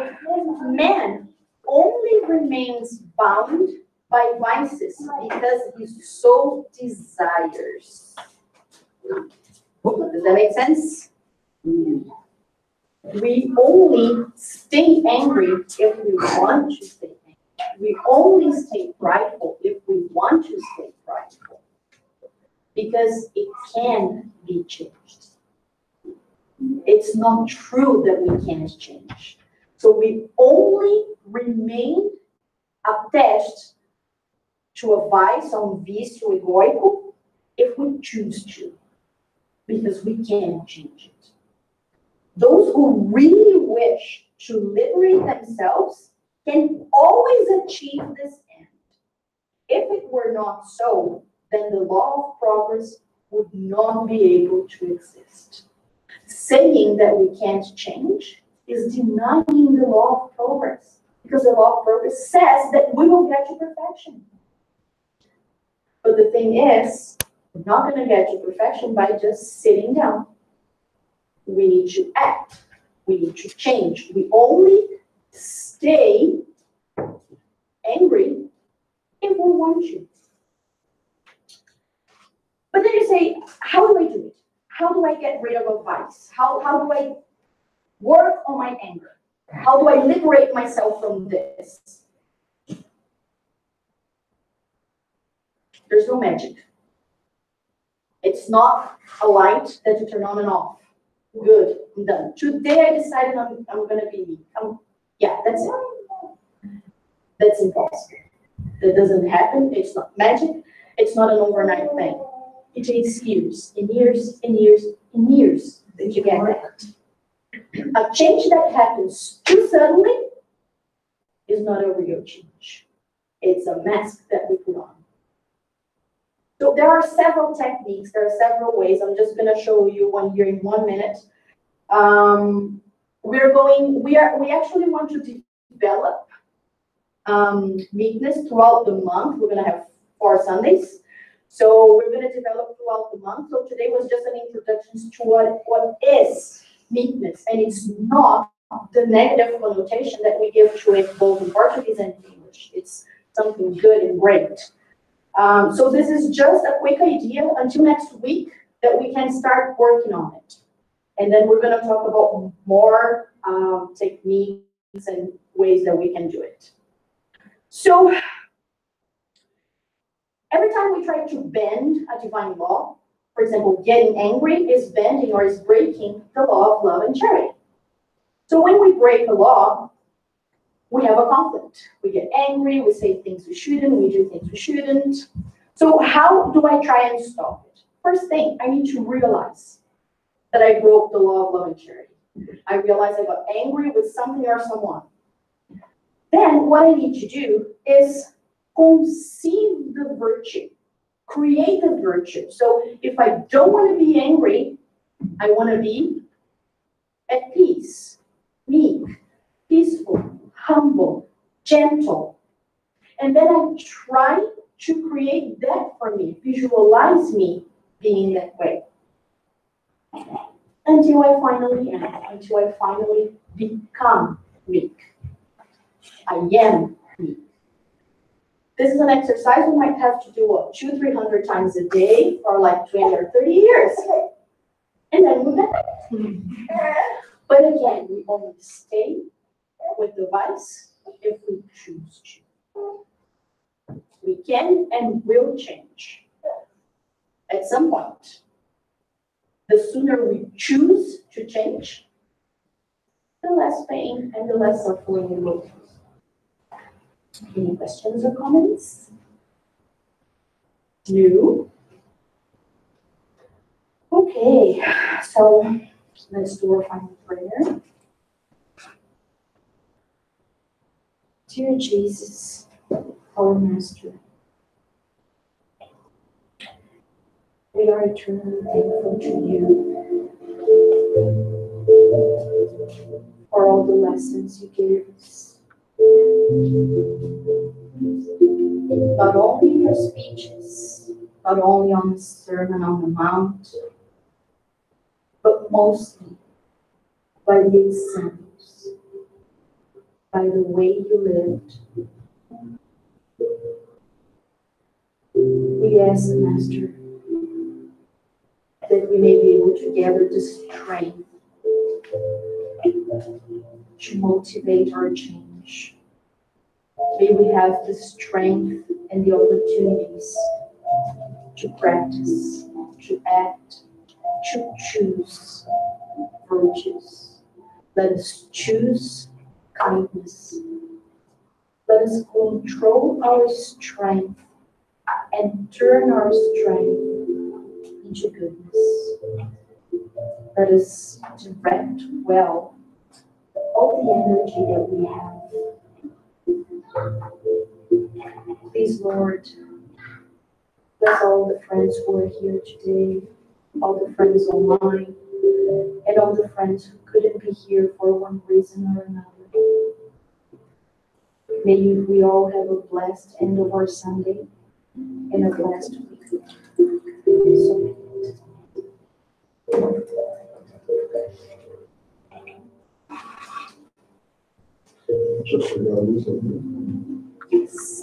man only remains bound by vices because he so desires. Does that make sense? We only stay angry if we want to stay angry. We only stay prideful if we want to stay prideful. Because it can be changed. It's not true that we can't change. So we only remain attached to a vice, a vício egóico, if we choose to. Because we can't change it. Those who really wish to liberate themselves can always achieve this end. If it were not so, then the law of progress would not be able to exist. Saying that we can't change is denying the law of progress, because the law of progress says that we will get to perfection. But the thing is, we're not going to get to perfection by just sitting down. We need to act. We need to change. We only stay angry if we want to. But then you say, how do I do it? How do I get rid of a vice? How do I work on my anger? How do I liberate myself from this? There's no magic. It's not a light that you turn on and off. Good, I'm done. Today I decided I'm going to be me. Yeah, that's it. That's impossible. That doesn't happen. It's not magic. It's not an overnight thing. It takes years and years and years and years that you get that. A change that happens too suddenly is not a real change. It's a mask that we put on. So there are several techniques, there are several ways. I'm just going to show you one here in 1 minute. We actually want to develop meekness throughout the month. We're going to have 4 Sundays. So we're going to develop throughout the month. So today was just an introduction to what is meekness. And it's not the negative connotation that we give to it both in Portuguese and English. It's something good and great. So this is just a quick idea until next week that we can start working on it. And then we're going to talk about more techniques and ways that we can do it. So every time we try to bend a divine law, for example, getting angry is bending or is breaking the law of love and charity. So when we break a law, we have a conflict. We get angry, we say things we shouldn't, we do things we shouldn't. So how do I try and stop it? First thing, I need to realize that I broke the law of love and charity. I realized I got angry with something or someone. Then what I need to do is conceive the virtue, create the virtue. So if I don't want to be angry, I want to be at peace, meek, peaceful, humble, gentle. And then I try to create that for me, visualize me being that way. Until I finally am, until I finally become meek. I am meek. This is an exercise we might have to do, 200-300 times a day for like 20 or 30 years. And then we're back. But again, we only stay with the vice if we choose to. We can and will change at some point. The sooner we choose to change, the less pain and the less suffering we will have. Any questions or comments? No? Okay, so let's do our final prayer. Dear Jesus, our Master, we are eternally thankful to you for all the lessons you gave us. Not only in your speeches, not only on the Sermon on the Mount, but mostly by the examples, by the way you lived. We ask, Master, that we may be able to gather the strength to motivate our change. May we have the strength and the opportunities to practice, to act, to choose virtues. Let us choose kindness. Let us control our strength and turn our strength into goodness. Let us direct well all the energy that we have. Please, Lord, bless all the friends who are here today, all the friends online, and all the friends who couldn't be here for one reason or another. May we all have a blessed end of our Sunday and a blessed week. So, Deixa eu pegar a luz aqui. yes.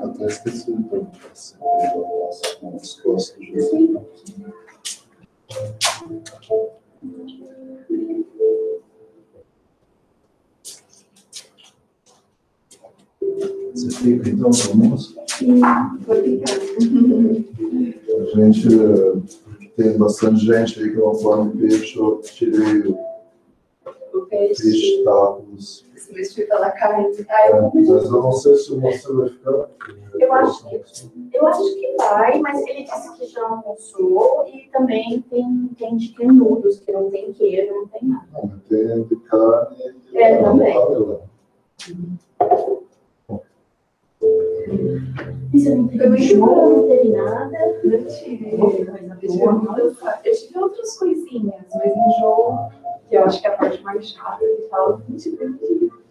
Até esqueci de perguntar se eu faço com as costas de Você fica então no almoço? Sim, vou ficar. A gente tem bastante gente aí que não come peixe, eu tirei O peixe, peixe, tacos. substitui pela carne. Mas eu não sei se você vai ficar. Eu acho que vai, mas ele disse que já almoçou e também tem de nudos, que não tem queijo, não tem nada. Não, tem de carne e Também. amarela. Isso não teve jogo, não teve nada. Eu tive outras coisinhas, mas enjoo, que eu acho que é a parte mais chata que fala,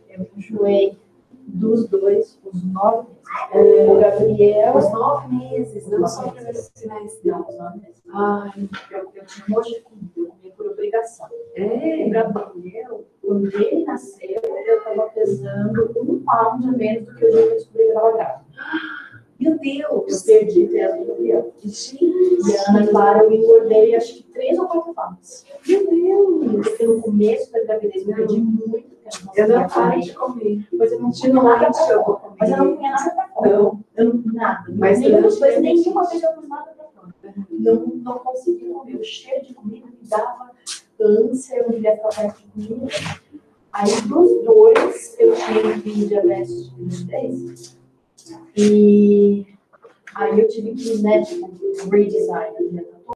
Eu enjoei dos dois, os 9 meses. O Gabriel, os 9 meses, não só para ver sinais. não, os 9 meses. Ai, Eu tinha nojo de comida, eu comia por obrigação. O é. Gabriel, quando ele nasceu, eu estava pesando 1 pound a menos do que eu já descobri que eu estava grávida. Meu Eu Deus! perdi peso do Gabriel. Gente! E a Ana Clara, eu engordei acho que 3 ou 4 pounds. Meu Deus! Porque no começo da gravidez eu perdi muito tempo. Eu não parei de comer. Mas eu não tinha nada pra eu vou fora. Mas eu não comia nada pra fora. Não. Eu não nada. Mas nenhuma durante vez, a nenhuma vez eu pus nada pra fora. Não conseguia comer. O cheiro de comida me dava ânsia, eu não queria ficar perto de comida. Aí dos dois eu tive diabetes de 3. E aí eu tive que, né, tipo, redesign a dieta